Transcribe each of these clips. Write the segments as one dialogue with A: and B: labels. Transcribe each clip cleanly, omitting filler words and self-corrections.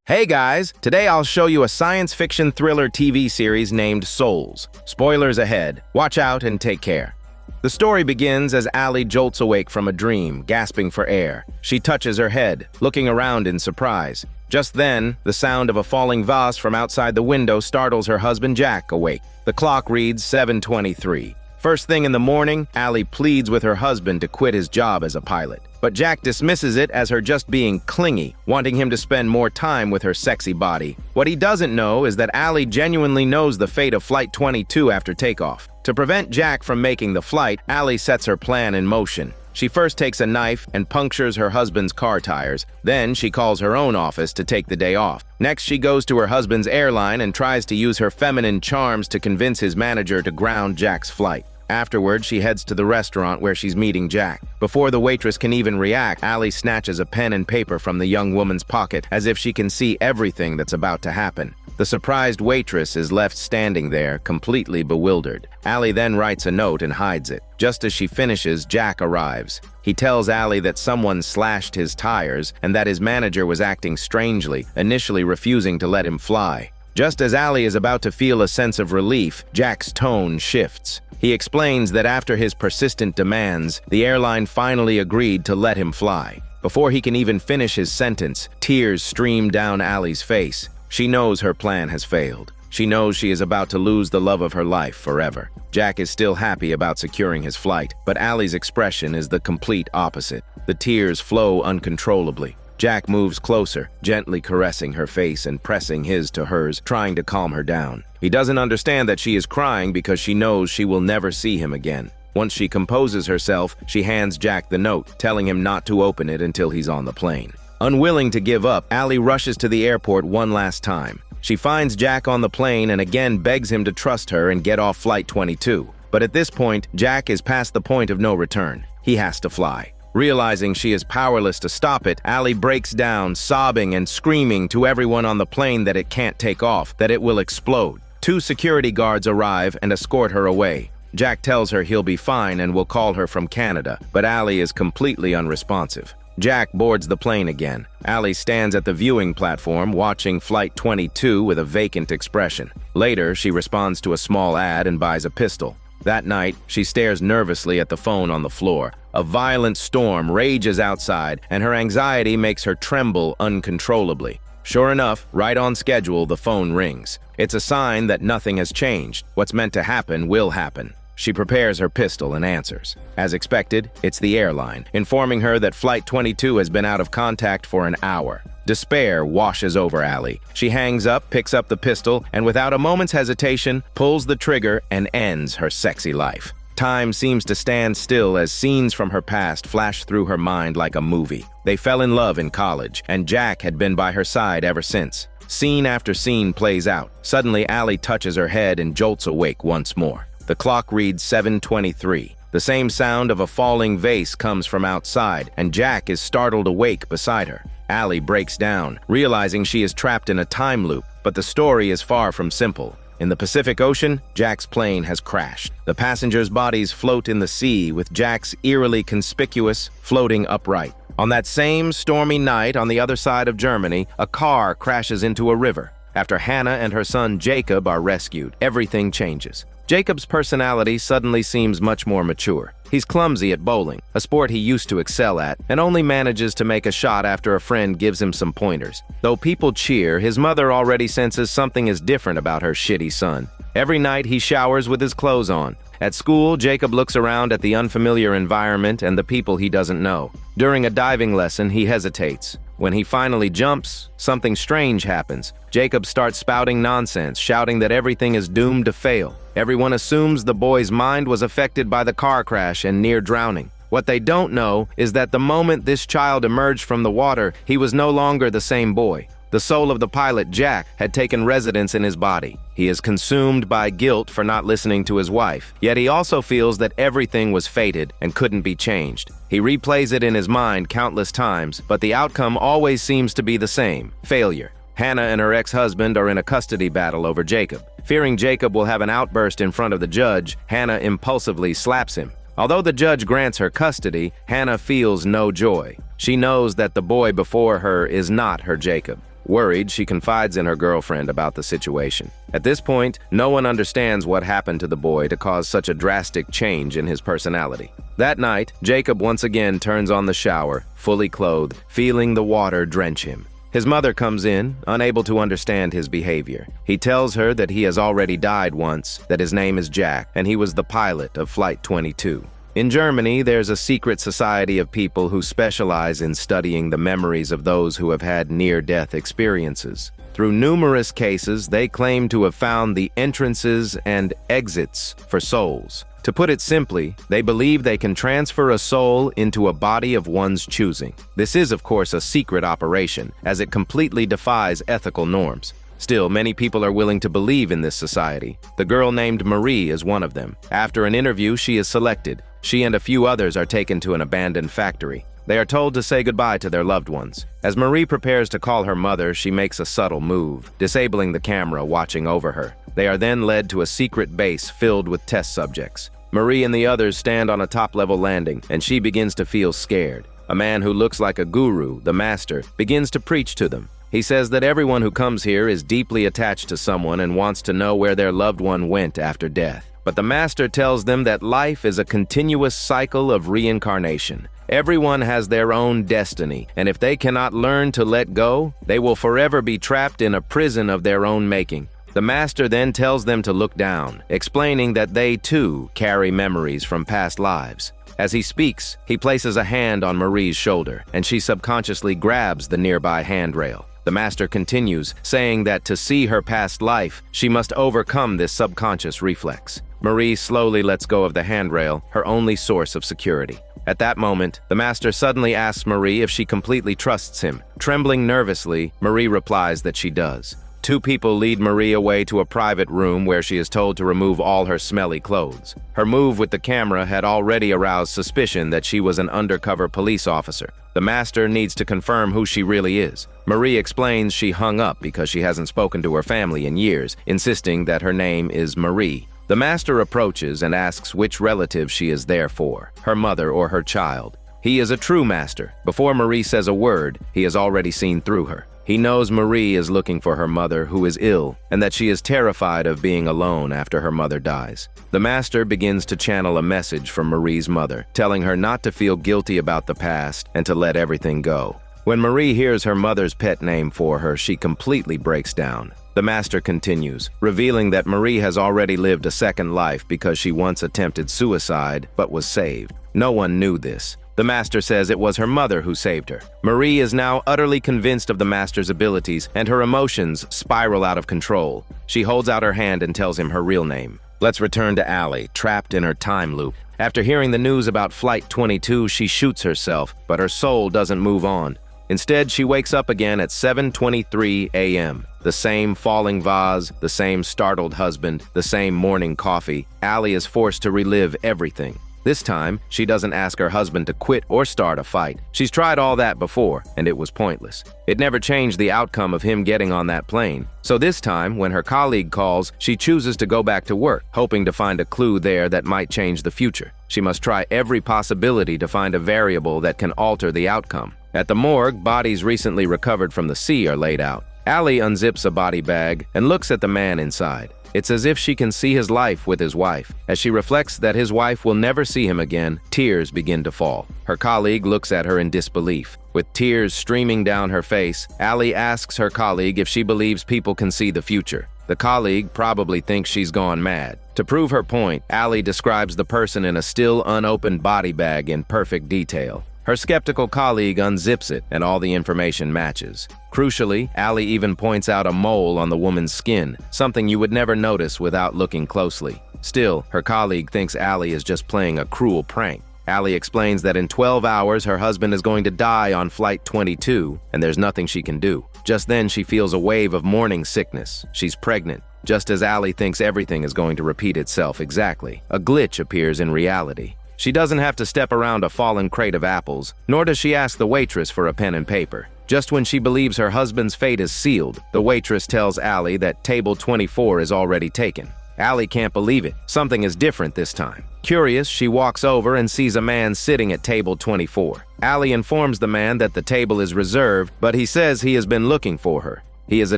A: Hey guys, today I'll show you a science fiction thriller TV series named Souls. Spoilers ahead. Watch out and take care. The story begins as Allie jolts awake from a dream, gasping for air. She touches her head, looking around in surprise. Just then, the sound of a falling vase from outside the window startles her husband Jack awake. The clock reads 7:23. First thing in the morning, Allie pleads with her husband to quit his job as a pilot. But Jack dismisses it as her just being clingy, wanting him to spend more time with her sexy body. What he doesn't know is that Allie genuinely knows the fate of Flight 22 after takeoff. To prevent Jack from making the flight, Allie sets her plan in motion. She first takes a knife and punctures her husband's car tires. Then she calls her own office to take the day off. Next, she goes to her husband's airline and tries to use her feminine charms to convince his manager to ground Jack's flight. Afterward, she heads to the restaurant where she's meeting Jack. Before the waitress can even react, Allie snatches a pen and paper from the young woman's pocket as if she can see everything that's about to happen. The surprised waitress is left standing there, completely bewildered. Allie then writes a note and hides it. Just as she finishes, Jack arrives. He tells Allie that someone slashed his tires and that his manager was acting strangely, initially refusing to let him fly. Just as Allie is about to feel a sense of relief, Jack's tone shifts. He explains that after his persistent demands, the airline finally agreed to let him fly. Before he can even finish his sentence, tears stream down Allie's face. She knows her plan has failed. She knows she is about to lose the love of her life forever. Jack is still happy about securing his flight, but Allie's expression is the complete opposite. The tears flow uncontrollably. Jack moves closer, gently caressing her face and pressing his to hers, trying to calm her down. He doesn't understand that she is crying because she knows she will never see him again. Once she composes herself, she hands Jack the note, telling him not to open it until he's on the plane. Unwilling to give up, Allie rushes to the airport one last time. She finds Jack on the plane and again begs him to trust her and get off Flight 22. But at this point, Jack is past the point of no return. He has to fly. Realizing she is powerless to stop it, Allie breaks down, sobbing and screaming to everyone on the plane that it can't take off, that it will explode. 2 security guards arrive and escort her away. Jack tells her he'll be fine and will call her from Canada, but Allie is completely unresponsive. Jack boards the plane again. Allie stands at the viewing platform, watching Flight 22 with a vacant expression. Later, she responds to a small ad and buys a pistol. That night, she stares nervously at the phone on the floor. A violent storm rages outside, and her anxiety makes her tremble uncontrollably. Sure enough, right on schedule, the phone rings. It's a sign that nothing has changed. What's meant to happen will happen. She prepares her pistol and answers. As expected, it's the airline, informing her that Flight 22 has been out of contact for an hour. Despair washes over Allie. She hangs up, picks up the pistol, and without a moment's hesitation, pulls the trigger and ends her sexy life. Time seems to stand still as scenes from her past flash through her mind like a movie. They fell in love in college, and Jack had been by her side ever since. Scene after scene plays out. Suddenly, Allie touches her head and jolts awake once more. The clock reads 7:23. The same sound of a falling vase comes from outside, and Jack is startled awake beside her. Allie breaks down, realizing she is trapped in a time loop, but the story is far from simple. In the Pacific Ocean, Jack's plane has crashed. The passengers' bodies float in the sea, with Jack's eerily conspicuous, floating upright. On that same stormy night on the other side of Germany, a car crashes into a river. After Hannah and her son Jacob are rescued, everything changes. Jacob's personality suddenly seems much more mature. He's clumsy at bowling, a sport he used to excel at, and only manages to make a shot after a friend gives him some pointers. Though people cheer, his mother already senses something is different about her shitty son. Every night he showers with his clothes on. At school, Jacob looks around at the unfamiliar environment and the people he doesn't know. During a diving lesson, he hesitates. When he finally jumps, something strange happens. Jacob starts spouting nonsense, shouting that everything is doomed to fail. Everyone assumes the boy's mind was affected by the car crash and near drowning. What they don't know is that the moment this child emerged from the water, he was no longer the same boy. The soul of the pilot, Jack, had taken residence in his body. He is consumed by guilt for not listening to his wife, yet he also feels that everything was fated and couldn't be changed. He replays it in his mind countless times, but the outcome always seems to be the same: failure. Hannah and her ex-husband are in a custody battle over Jacob. Fearing Jacob will have an outburst in front of the judge, Hannah impulsively slaps him. Although the judge grants her custody, Hannah feels no joy. She knows that the boy before her is not her Jacob. Worried, she confides in her girlfriend about the situation. At this point, no one understands what happened to the boy to cause such a drastic change in his personality. That night, Jacob once again turns on the shower, fully clothed, feeling the water drench him. His mother comes in, unable to understand his behavior. He tells her that he has already died once, that his name is Jack, and he was the pilot of Flight 22. In Germany, there's a secret society of people who specialize in studying the memories of those who have had near-death experiences. Through numerous cases, they claim to have found the entrances and exits for souls. To put it simply, they believe they can transfer a soul into a body of one's choosing. This is, of course, a secret operation, as it completely defies ethical norms. Still, many people are willing to believe in this society. The girl named Marie is one of them. After an interview, she is selected. She and a few others are taken to an abandoned factory. They are told to say goodbye to their loved ones. As Marie prepares to call her mother, she makes a subtle move, disabling the camera watching over her. They are then led to a secret base filled with test subjects. Marie and the others stand on a top-level landing, and she begins to feel scared. A man who looks like a guru, the master, begins to preach to them. He says that everyone who comes here is deeply attached to someone and wants to know where their loved one went after death. But the master tells them that life is a continuous cycle of reincarnation. Everyone has their own destiny, and if they cannot learn to let go, they will forever be trapped in a prison of their own making. The master then tells them to look down, explaining that they too carry memories from past lives. As he speaks, he places a hand on Marie's shoulder, and she subconsciously grabs the nearby handrail. The master continues, saying that to see her past life, she must overcome this subconscious reflex. Marie slowly lets go of the handrail, her only source of security. At that moment, the master suddenly asks Marie if she completely trusts him. Trembling nervously, Marie replies that she does. Two people lead Marie away to a private room where she is told to remove all her smelly clothes. Her move with the camera had already aroused suspicion that she was an undercover police officer. The master needs to confirm who she really is. Marie explains she hung up because she hasn't spoken to her family in years, insisting that her name is Marie. The master approaches and asks which relative she is there for, her mother or her child. He is a true master. Before Marie says a word, he has already seen through her. He knows Marie is looking for her mother, who is ill, and that she is terrified of being alone after her mother dies. The master begins to channel a message from Marie's mother, telling her not to feel guilty about the past and to let everything go. When Marie hears her mother's pet name for her, she completely breaks down. The master continues, revealing that Marie has already lived a second life because she once attempted suicide but was saved. No one knew this. The master says it was her mother who saved her. Marie is now utterly convinced of the master's abilities, and her emotions spiral out of control. She holds out her hand and tells him her real name. Let's return to Allie, trapped in her time loop. After hearing the news about Flight 22, she shoots herself, but her soul doesn't move on. Instead, she wakes up again at 7:23 a.m. The same falling vase, the same startled husband, the same morning coffee. Allie is forced to relive everything. This time, she doesn't ask her husband to quit or start a fight. She's tried all that before, and it was pointless. It never changed the outcome of him getting on that plane. So this time, when her colleague calls, she chooses to go back to work, hoping to find a clue there that might change the future. She must try every possibility to find a variable that can alter the outcome. At the morgue, bodies recently recovered from the sea are laid out. Allie unzips a body bag and looks at the man inside. It's as if she can see his life with his wife. As she reflects that his wife will never see him again, tears begin to fall. Her colleague looks at her in disbelief. With tears streaming down her face, Allie asks her colleague if she believes people can see the future. The colleague probably thinks she's gone mad. To prove her point, Allie describes the person in a still unopened body bag in perfect detail. Her skeptical colleague unzips it, and all the information matches. Crucially, Allie even points out a mole on the woman's skin, something you would never notice without looking closely. Still, her colleague thinks Allie is just playing a cruel prank. Allie explains that in 12 hours, her husband is going to die on Flight 22, and there's nothing she can do. Just then, she feels a wave of morning sickness. She's pregnant. Just as Allie thinks everything is going to repeat itself exactly, a glitch appears in reality. She doesn't have to step around a fallen crate of apples, nor does she ask the waitress for a pen and paper. Just when she believes her husband's fate is sealed, the waitress tells Allie that table 24 is already taken. Allie can't believe it. Something is different this time. Curious, she walks over and sees a man sitting at table 24. Allie informs the man that the table is reserved, but he says he has been looking for her. He is a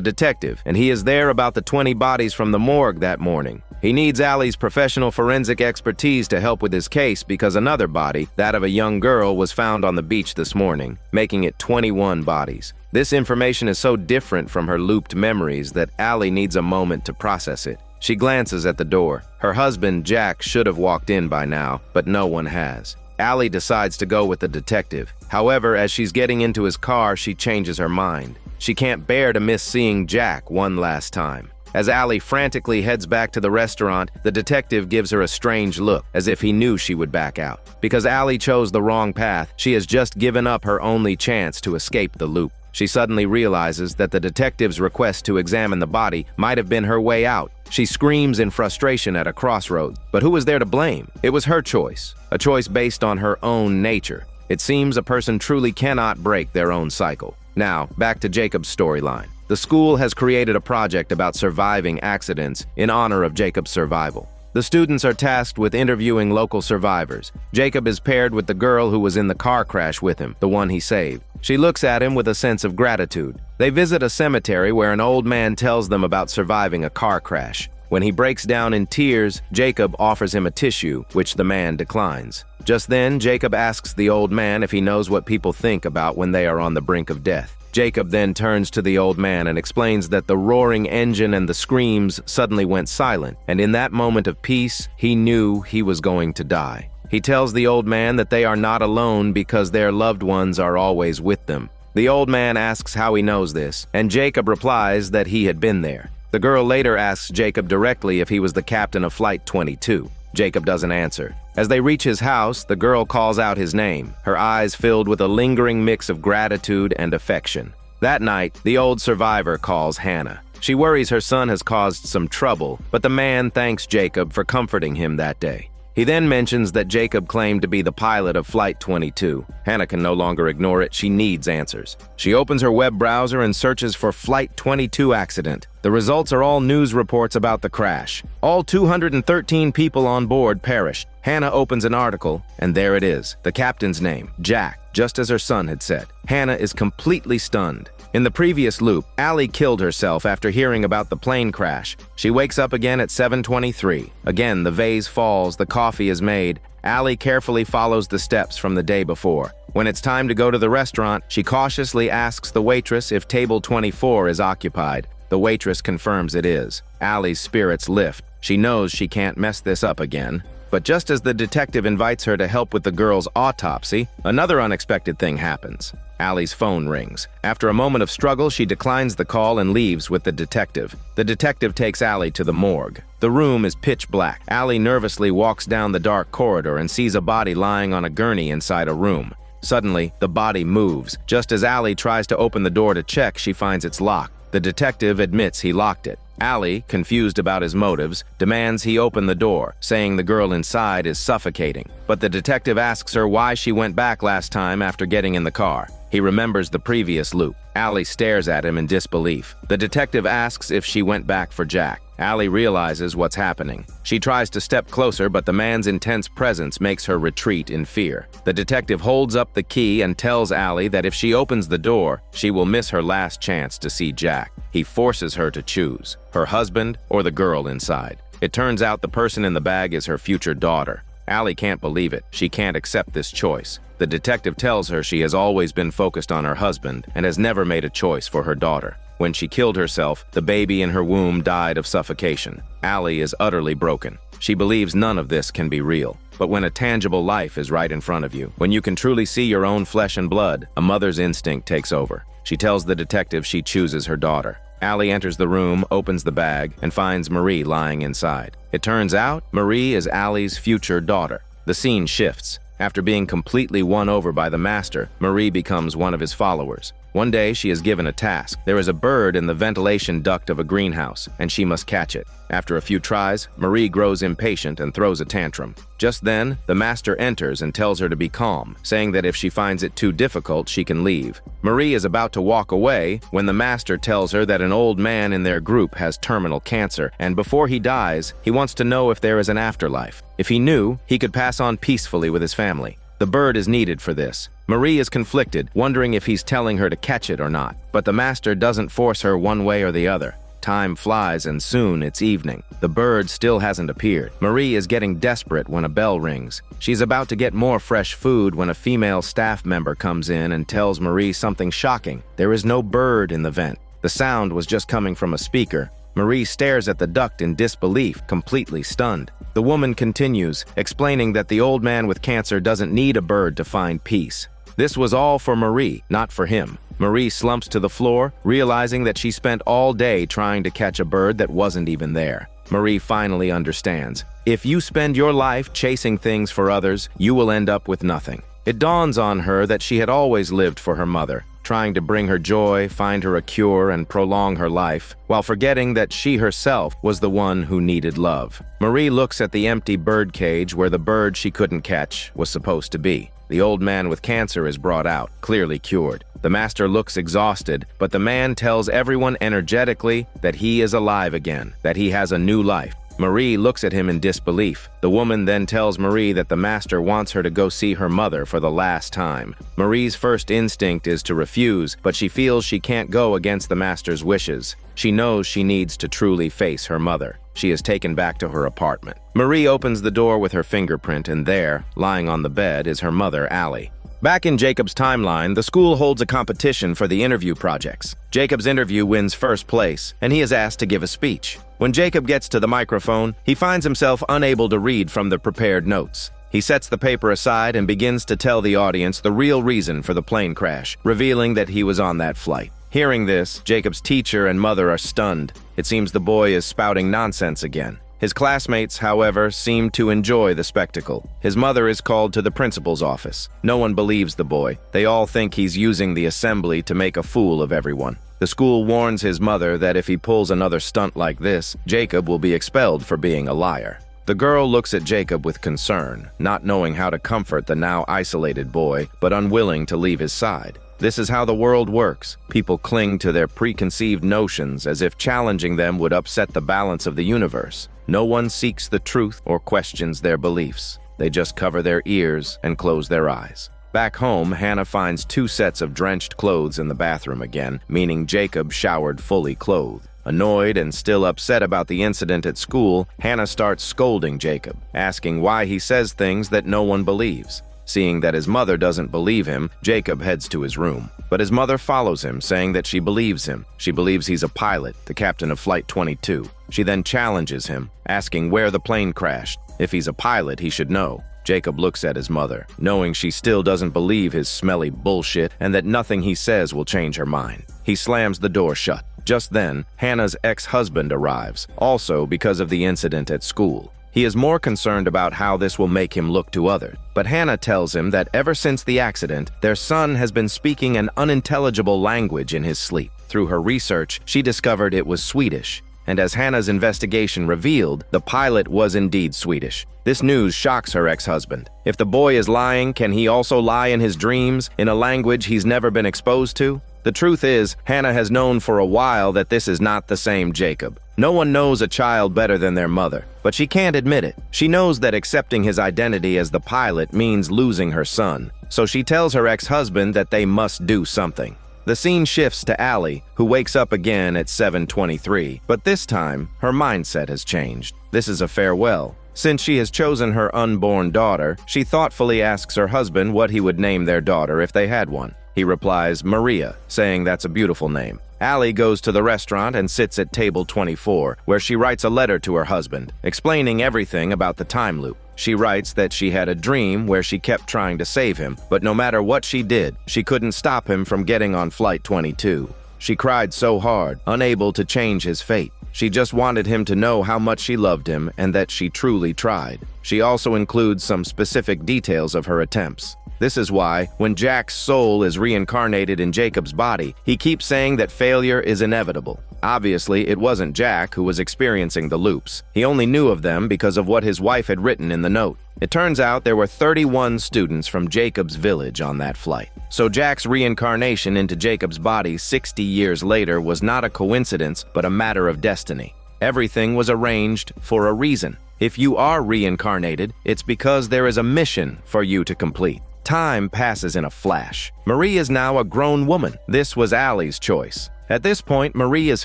A: detective, and he is there about the 20 bodies from the morgue that morning. He needs Allie's professional forensic expertise to help with his case because another body, that of a young girl, was found on the beach this morning, making it 21 bodies. This information is so different from her looped memories that Allie needs a moment to process it. She glances at the door. Her husband, Jack, should have walked in by now, but no one has. Allie decides to go with the detective. However, as she's getting into his car, she changes her mind. She can't bear to miss seeing Jack one last time. As Allie frantically heads back to the restaurant, the detective gives her a strange look, as if he knew she would back out. Because Allie chose the wrong path, she has just given up her only chance to escape the loop. She suddenly realizes that the detective's request to examine the body might have been her way out. She screams in frustration at a crossroads. But who was there to blame? It was her choice, a choice based on her own nature. It seems a person truly cannot break their own cycle. Now, back to Jacob's storyline. The school has created a project about surviving accidents in honor of Jacob's survival. The students are tasked with interviewing local survivors. Jacob is paired with the girl who was in the car crash with him, the one he saved. She looks at him with a sense of gratitude. They visit a cemetery where an old man tells them about surviving a car crash. When he breaks down in tears, Jacob offers him a tissue, which the man declines. Just then, Jacob asks the old man if he knows what people think about when they are on the brink of death. Jacob then turns to the old man and explains that the roaring engine and the screams suddenly went silent, and in that moment of peace, he knew he was going to die. He tells the old man that they are not alone because their loved ones are always with them. The old man asks how he knows this, and Jacob replies that he had been there. The girl later asks Jacob directly if he was the captain of Flight 22. Jacob doesn't answer. As they reach his house, the girl calls out his name, her eyes filled with a lingering mix of gratitude and affection. That night, the old survivor calls Hannah. She worries her son has caused some trouble, but the man thanks Jacob for comforting him that day. He then mentions that Jacob claimed to be the pilot of Flight 22. Hannah can no longer ignore it. She needs answers. She opens her web browser and searches for Flight 22 accident. The results are all news reports about the crash. All 213 people on board perished. Hannah opens an article, and there it is, the captain's name, Jack, just as her son had said. Hannah is completely stunned. In the previous loop, Allie killed herself after hearing about the plane crash. She wakes up again at 7:23. Again, the vase falls, the coffee is made. Allie carefully follows the steps from the day before. When it's time to go to the restaurant, she cautiously asks the waitress if table 24 is occupied. The waitress confirms it is. Allie's spirits lift. She knows she can't mess this up again. But just as the detective invites her to help with the girl's autopsy, another unexpected thing happens. Allie's phone rings. After a moment of struggle, she declines the call and leaves with the detective. The detective takes Allie to the morgue. The room is pitch black. Allie nervously walks down the dark corridor and sees a body lying on a gurney inside a room. Suddenly, the body moves. Just as Allie tries to open the door to check, she finds it's locked. The detective admits he locked it. Allie, confused about his motives, demands he open the door, saying the girl inside is suffocating. But the detective asks her why she went back last time after getting in the car. He remembers the previous loop. Allie stares at him in disbelief. The detective asks if she went back for Jack. Allie realizes what's happening. She tries to step closer, but the man's intense presence makes her retreat in fear. The detective holds up the key and tells Allie that if she opens the door, she will miss her last chance to see Jack. He forces her to choose, her husband or the girl inside. It turns out the person in the bag is her future daughter. Allie can't believe it. She can't accept this choice. The detective tells her she has always been focused on her husband and has never made a choice for her daughter. When she killed herself, the baby in her womb died of suffocation. Allie is utterly broken. She believes none of this can be real. But when a tangible life is right in front of you, when you can truly see your own flesh and blood, a mother's instinct takes over. She tells the detective she chooses her daughter. Allie enters the room, opens the bag, and finds Marie lying inside. It turns out Marie is Allie's future daughter. The scene shifts. After being completely won over by the master, Marie becomes one of his followers. One day, she is given a task. There is a bird in the ventilation duct of a greenhouse, and she must catch it. After a few tries, Marie grows impatient and throws a tantrum. Just then, the master enters and tells her to be calm, saying that if she finds it too difficult, she can leave. Marie is about to walk away when the master tells her that an old man in their group has terminal cancer, and before he dies, he wants to know if there is an afterlife. If he knew, he could pass on peacefully with his family. The bird is needed for this. Marie is conflicted, wondering if he's telling her to catch it or not, but the master doesn't force her one way or the other. Time flies and soon it's evening. The bird still hasn't appeared. Marie is getting desperate when a bell rings. She's about to get more fresh food when a female staff member comes in and tells Marie something shocking. There is no bird in the vent. The sound was just coming from a speaker. Marie stares at the duct in disbelief, completely stunned. The woman continues, explaining that the old man with cancer doesn't need a bird to find peace. This was all for Marie, not for him. Marie slumps to the floor, realizing that she spent all day trying to catch a bird that wasn't even there. Marie finally understands. If you spend your life chasing things for others, you will end up with nothing. It dawns on her that she had always lived for her mother, trying to bring her joy, find her a cure, and prolong her life, while forgetting that she herself was the one who needed love. Marie looks at the empty bird cage where the bird she couldn't catch was supposed to be. The old man with cancer is brought out, clearly cured. The master looks exhausted, but the man tells everyone energetically that he is alive again, that he has a new life. Marie looks at him in disbelief. The woman then tells Marie that the master wants her to go see her mother for the last time. Marie's first instinct is to refuse, but she feels she can't go against the master's wishes. She knows she needs to truly face her mother. She is taken back to her apartment. Marie opens the door with her fingerprint, and there, lying on the bed, is her mother, Allie. Back in Jacob's timeline, the school holds a competition for the interview projects. Jacob's interview wins first place, and he is asked to give a speech. When Jacob gets to the microphone, he finds himself unable to read from the prepared notes. He sets the paper aside and begins to tell the audience the real reason for the plane crash, revealing that he was on that flight. Hearing this, Jacob's teacher and mother are stunned. It seems the boy is spouting nonsense again. His classmates, however, seem to enjoy the spectacle. His mother is called to the principal's office. No one believes the boy. They all think he's using the assembly to make a fool of everyone. The school warns his mother that if he pulls another stunt like this, Jacob will be expelled for being a liar. The girl looks at Jacob with concern, not knowing how to comfort the now isolated boy, but unwilling to leave his side. This is how the world works. People cling to their preconceived notions as if challenging them would upset the balance of the universe. No one seeks the truth or questions their beliefs. They just cover their ears and close their eyes. Back home, Hannah finds 2 sets of drenched clothes in the bathroom again, meaning Jacob showered fully clothed. Annoyed and still upset about the incident at school, Hannah starts scolding Jacob, asking why he says things that no one believes. Seeing that his mother doesn't believe him, Jacob heads to his room. But his mother follows him, saying that she believes him. She believes he's a pilot, the captain of Flight 22. She then challenges him, asking where the plane crashed. If he's a pilot, he should know. Jacob looks at his mother, knowing she still doesn't believe his smelly bullshit and that nothing he says will change her mind. He slams the door shut. Just then, Hannah's ex-husband arrives, also because of the incident at school. He is more concerned about how this will make him look to others. But Hannah tells him that ever since the accident, their son has been speaking an unintelligible language in his sleep. Through her research, she discovered it was Swedish. And as Hannah's investigation revealed, the pilot was indeed Swedish. This news shocks her ex-husband. If the boy is lying, can he also lie in his dreams, in a language he's never been exposed to? The truth is, Hannah has known for a while that this is not the same Jacob. No one knows a child better than their mother, but she can't admit it. She knows that accepting his identity as the pilot means losing her son, so she tells her ex-husband that they must do something. The scene shifts to Allie, who wakes up again at 7:23, but this time, her mindset has changed. This is a farewell. Since she has chosen her unborn daughter, she thoughtfully asks her husband what he would name their daughter if they had one. He replies, Maria, saying that's a beautiful name. Allie goes to the restaurant and sits at table 24, where she writes a letter to her husband, explaining everything about the time loop. She writes that she had a dream where she kept trying to save him, but no matter what she did, she couldn't stop him from getting on Flight 22. She cried so hard, unable to change his fate. She just wanted him to know how much she loved him and that she truly tried. She also includes some specific details of her attempts. This is why, when Jack's soul is reincarnated in Jacob's body, he keeps saying that failure is inevitable. Obviously, it wasn't Jack who was experiencing the loops. He only knew of them because of what his wife had written in the note. It turns out there were 31 students from Jacob's village on that flight. So Jack's reincarnation into Jacob's body 60 years later was not a coincidence, but a matter of destiny. Everything was arranged for a reason. If you are reincarnated, it's because there is a mission for you to complete. Time passes in a flash. Marie is now a grown woman. This was Allie's choice. At this point, Marie is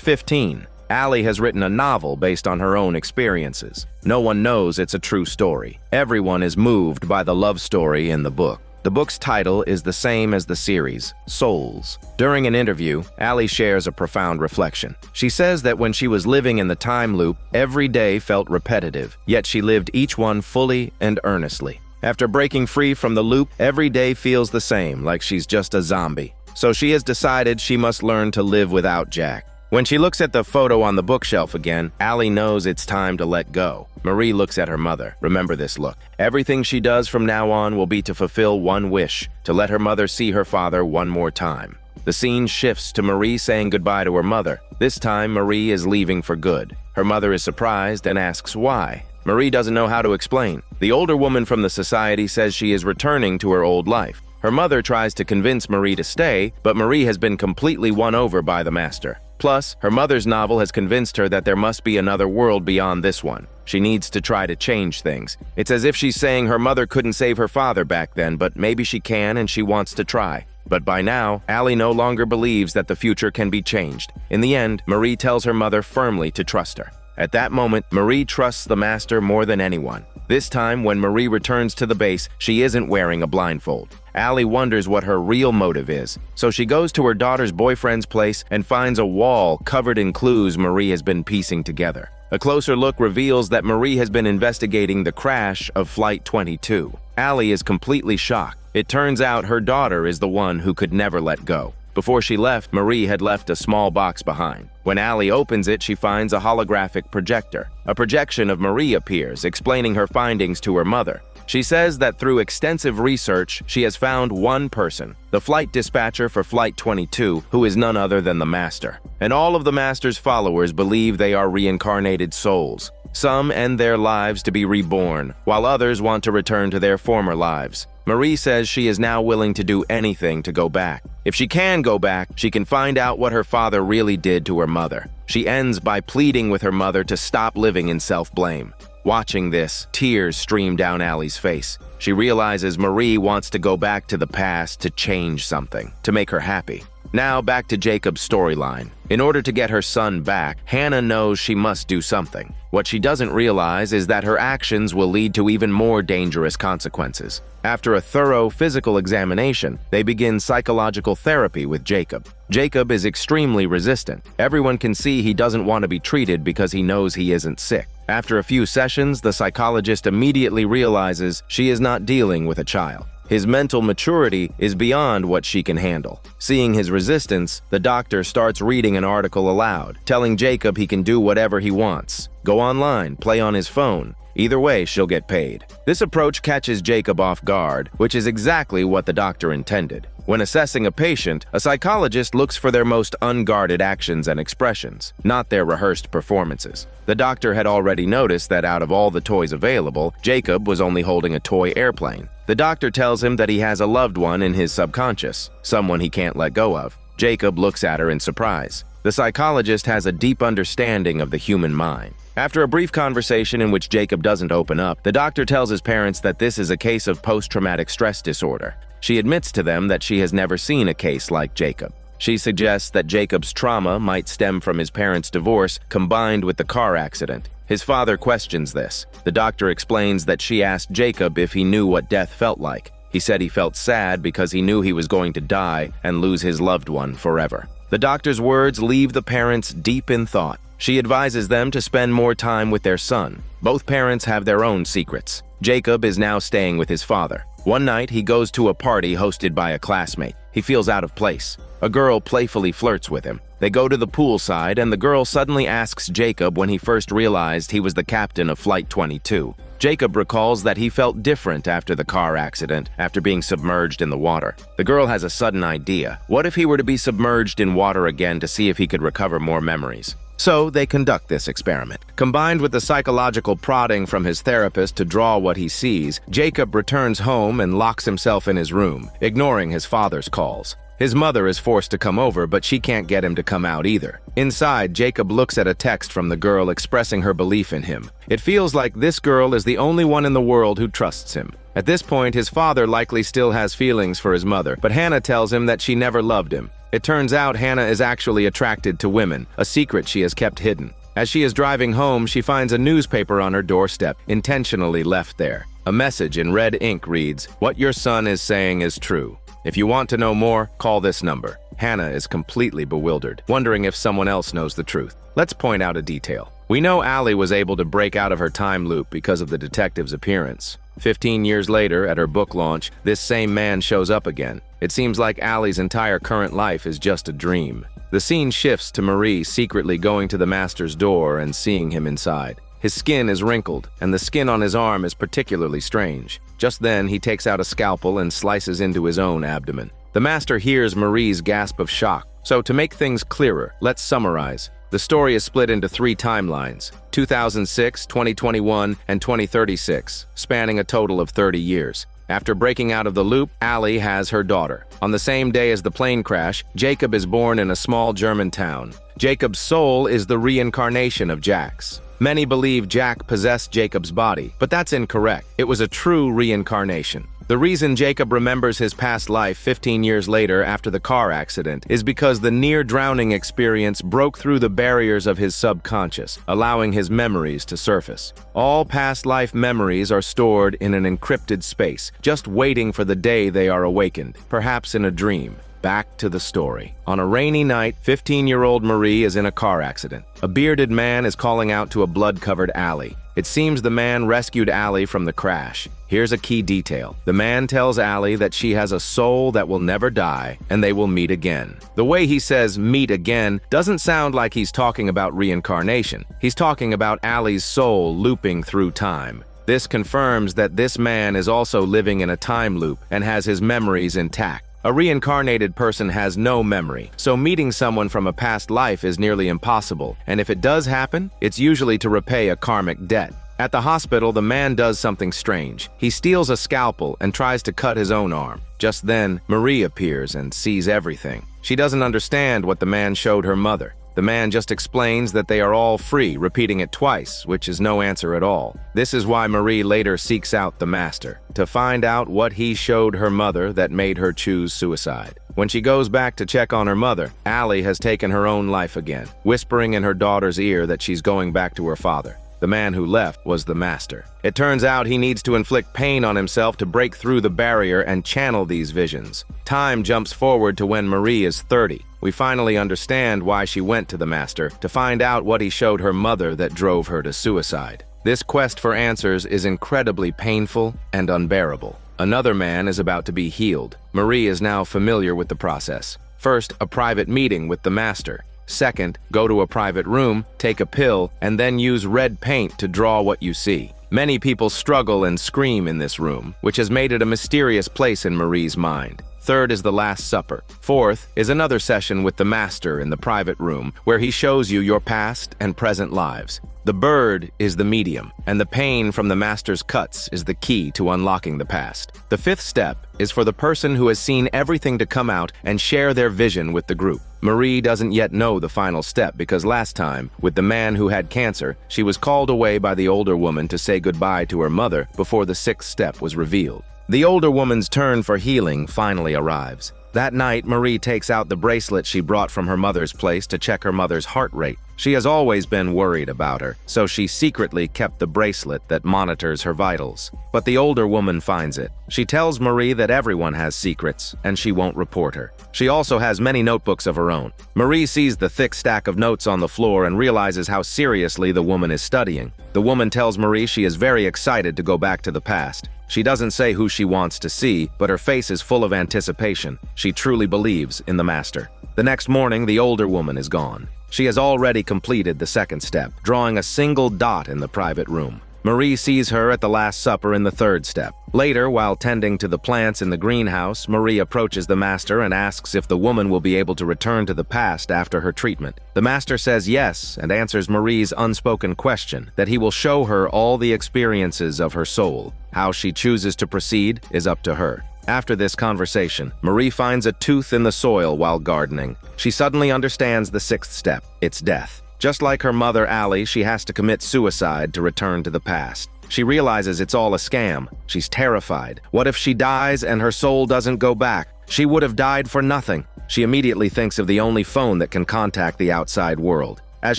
A: 15. Allie has written a novel based on her own experiences. No one knows it's a true story. Everyone is moved by the love story in the book. The book's title is the same as the series, Souls. During an interview, Allie shares a profound reflection. She says that when she was living in the time loop, every day felt repetitive, yet she lived each one fully and earnestly. After breaking free from the loop, every day feels the same, like she's just a zombie. So she has decided she must learn to live without Jack. When she looks at the photo on the bookshelf again, Allie knows it's time to let go. Marie looks at her mother. Remember this look. Everything she does from now on will be to fulfill one wish, to let her mother see her father one more time. The scene shifts to Marie saying goodbye to her mother. This time, Marie is leaving for good. Her mother is surprised and asks why. Marie doesn't know how to explain. The older woman from the society says she is returning to her old life. Her mother tries to convince Marie to stay, but Marie has been completely won over by the master. Plus, her mother's novel has convinced her that there must be another world beyond this one. She needs to try to change things. It's as if she's saying her mother couldn't save her father back then, but maybe she can and she wants to try. But by now, Allie no longer believes that the future can be changed. In the end, Marie tells her mother firmly to trust her. At that moment, Marie trusts the master more than anyone. This time, when Marie returns to the base, she isn't wearing a blindfold. Allie wonders what her real motive is, so she goes to her daughter's boyfriend's place and finds a wall covered in clues Marie has been piecing together. A closer look reveals that Marie has been investigating the crash of Flight 22. Allie is completely shocked. It turns out her daughter is the one who could never let go. Before she left, Marie had left a small box behind. When Allie opens it, she finds a holographic projector. A projection of Marie appears, explaining her findings to her mother. She says that through extensive research, she has found one person, the flight dispatcher for Flight 22, who is none other than the Master. And all of the Master's followers believe they are reincarnated souls. Some end their lives to be reborn, while others want to return to their former lives. Marie says she is now willing to do anything to go back. If she can go back, she can find out what her father really did to her mother. She ends by pleading with her mother to stop living in self-blame. Watching this, tears stream down Allie's face. She realizes Marie wants to go back to the past to change something, to make her happy. Now back to Jacob's storyline. In order to get her son back, Hannah knows she must do something. What she doesn't realize is that her actions will lead to even more dangerous consequences. After a thorough physical examination, they begin psychological therapy with Jacob. Jacob is extremely resistant. Everyone can see he doesn't want to be treated because he knows he isn't sick. After a few sessions, the psychologist immediately realizes she is not dealing with a child. His mental maturity is beyond what she can handle. Seeing his resistance, the doctor starts reading an article aloud, telling Jacob he can do whatever he wants. Go online, play on his phone. Either way, she'll get paid. This approach catches Jacob off guard, which is exactly what the doctor intended. When assessing a patient, a psychologist looks for their most unguarded actions and expressions, not their rehearsed performances. The doctor had already noticed that out of all the toys available, Jacob was only holding a toy airplane. The doctor tells him that he has a loved one in his subconscious, someone he can't let go of. Jacob looks at her in surprise. The psychologist has a deep understanding of the human mind. After a brief conversation in which Jacob doesn't open up, the doctor tells his parents that this is a case of post-traumatic stress disorder. She admits to them that she has never seen a case like Jacob. She suggests that Jacob's trauma might stem from his parents' divorce combined with the car accident. His father questions this. The doctor explains that she asked Jacob if he knew what death felt like. He said he felt sad because he knew he was going to die and lose his loved one forever. The doctor's words leave the parents deep in thought. She advises them to spend more time with their son. Both parents have their own secrets. Jacob is now staying with his father. One night, he goes to a party hosted by a classmate. He feels out of place. A girl playfully flirts with him. They go to the poolside, and the girl suddenly asks Jacob when he first realized he was the captain of Flight 22. Jacob recalls that he felt different after the car accident, after being submerged in the water. The girl has a sudden idea. What if he were to be submerged in water again to see if he could recover more memories? So they conduct this experiment. Combined with the psychological prodding from his therapist to draw what he sees, Jacob returns home and locks himself in his room, ignoring his father's calls. His mother is forced to come over, but she can't get him to come out either. Inside, Jacob looks at a text from the girl expressing her belief in him. It feels like this girl is the only one in the world who trusts him. At this point, his father likely still has feelings for his mother, but Hannah tells him that she never loved him. It turns out Hannah is actually attracted to women, a secret she has kept hidden. As she is driving home, she finds a newspaper on her doorstep, intentionally left there. A message in red ink reads, "What your son is saying is true. If you want to know more, call this number." Hannah is completely bewildered, wondering if someone else knows the truth. Let's point out a detail. We know Allie was able to break out of her time loop because of the detective's appearance. 15 years later, at her book launch, this same man shows up again. It seems like Allie's entire current life is just a dream. The scene shifts to Marie secretly going to the master's door and seeing him inside. His skin is wrinkled, and the skin on his arm is particularly strange. Just then, he takes out a scalpel and slices into his own abdomen. The master hears Marie's gasp of shock. So to make things clearer, let's summarize. The story is split into 3 timelines: 2006, 2021, and 2036, spanning a total of 30 years. After breaking out of the loop, Allie has her daughter. On the same day as the plane crash, Jacob is born in a small German town. Jacob's soul is the reincarnation of Jack's. Many believe Jack possessed Jacob's body, but that's incorrect. It was a true reincarnation. The reason Jacob remembers his past life 15 years later after the car accident is because the near-drowning experience broke through the barriers of his subconscious, allowing his memories to surface. All past life memories are stored in an encrypted space, just waiting for the day they are awakened, perhaps in a dream. Back to the story. On a rainy night, 15-year-old Marie is in a car accident. A bearded man is calling out to a blood-covered Allie. It seems the man rescued Allie from the crash. Here's a key detail. The man tells Allie that she has a soul that will never die, and they will meet again. The way he says meet again doesn't sound like he's talking about reincarnation. He's talking about Allie's soul looping through time. This confirms that this man is also living in a time loop and has his memories intact. A reincarnated person has no memory, so meeting someone from a past life is nearly impossible, and if it does happen, it's usually to repay a karmic debt. At the hospital, the man does something strange. He steals a scalpel and tries to cut his own arm. Just then, Marie appears and sees everything. She doesn't understand what the man showed her mother. The man just explains that they are all free, repeating it twice, which is no answer at all. This is why Marie later seeks out the master, to find out what he showed her mother that made her choose suicide. When she goes back to check on her mother, Allie has taken her own life again, whispering in her daughter's ear that she's going back to her father. The man who left was the master. It turns out he needs to inflict pain on himself to break through the barrier and channel these visions. Time jumps forward to when Marie is 30. We finally understand why she went to the master, to find out what he showed her mother that drove her to suicide. This quest for answers is incredibly painful and unbearable. Another man is about to be healed. Marie is now familiar with the process. First, a private meeting with the master. Second, go to a private room, take a pill, and then use red paint to draw what you see. Many people struggle and scream in this room, which has made it a mysterious place in Marie's mind. Third is the Last Supper. Fourth is another session with the master in the private room, where he shows you your past and present lives. The bird is the medium, and the pain from the master's cuts is the key to unlocking the past. The fifth step is for the person who has seen everything to come out and share their vision with the group. Marie doesn't yet know the final step because last time, with the man who had cancer, she was called away by the older woman to say goodbye to her mother before the sixth step was revealed. The older woman's turn for healing finally arrives. That night, Marie takes out the bracelet she brought from her mother's place to check her mother's heart rate. She has always been worried about her, so she secretly kept the bracelet that monitors her vitals. But the older woman finds it. She tells Marie that everyone has secrets, and she won't report her. She also has many notebooks of her own. Marie sees the thick stack of notes on the floor and realizes how seriously the woman is studying. The woman tells Marie she is very excited to go back to the past. She doesn't say who she wants to see, but her face is full of anticipation. She truly believes in the master. The next morning, the older woman is gone. She has already completed the second step, drawing a single dot in the private room. Marie sees her at the Last Supper in the third step. Later, while tending to the plants in the greenhouse, Marie approaches the master and asks if the woman will be able to return to the past after her treatment. The master says yes and answers Marie's unspoken question, that he will show her all the experiences of her soul. How she chooses to proceed is up to her. After this conversation, Marie finds a tooth in the soil while gardening. She suddenly understands the sixth step. It's death. Just like her mother, Allie, she has to commit suicide to return to the past. She realizes it's all a scam. She's terrified. What if she dies and her soul doesn't go back? She would have died for nothing. She immediately thinks of the only phone that can contact the outside world. As